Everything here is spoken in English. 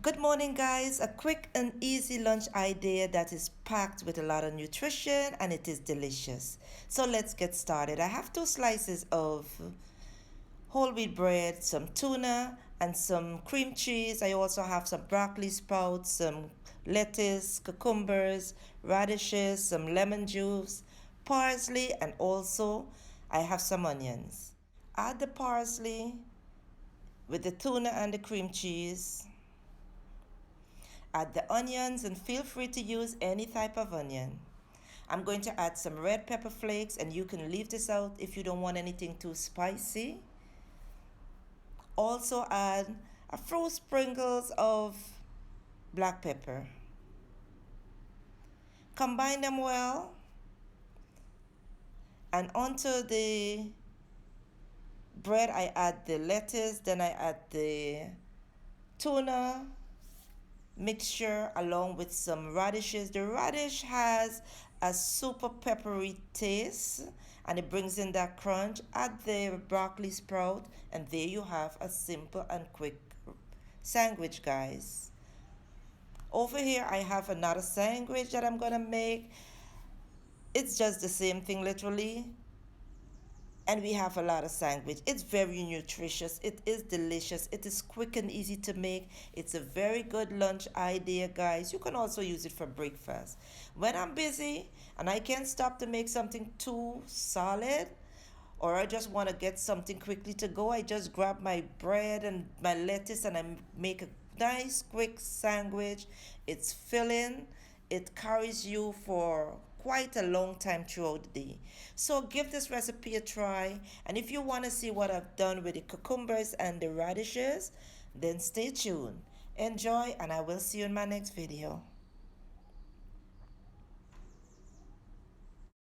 Good morning, guys. A quick and easy lunch idea that is packed with a lot of nutrition and it is delicious. So let's get started. I have 2 slices of whole wheat bread, some tuna, and some cream cheese. I also have some broccoli sprouts, some lettuce, cucumbers, radishes, some lemon juice, parsley, and also I have some onions. Add the parsley with the tuna and the cream cheese. Add the onions and feel free to use any type of onion. I'm going to add some red pepper flakes, and you can leave this out if you don't want anything too spicy. Also add a few sprinkles of black pepper. Combine them well, and onto the bread I add the lettuce, then I add the tuna mixture along with some radishes. The radish has a super peppery taste and it brings in that crunch. Add the broccoli sprout, and there you have a simple and quick sandwich, guys. Over here I have another sandwich that I'm gonna make. It's just the same thing literally, and we have a lot of sandwich. It's very nutritious, it is delicious, it is quick and easy to make. It's a very good lunch idea, guys. You can also use it for breakfast. When I'm busy and I can't stop to make something too solid, or I just want to get something quickly to go, I just grab my bread and my lettuce and I make a nice quick sandwich. It's filling, it carries you for quite a long time throughout the day. So give this recipe a try, and if you want to see what I've done with the cucumbers and the radishes, then stay tuned. Enjoy, and I will see you in my next video.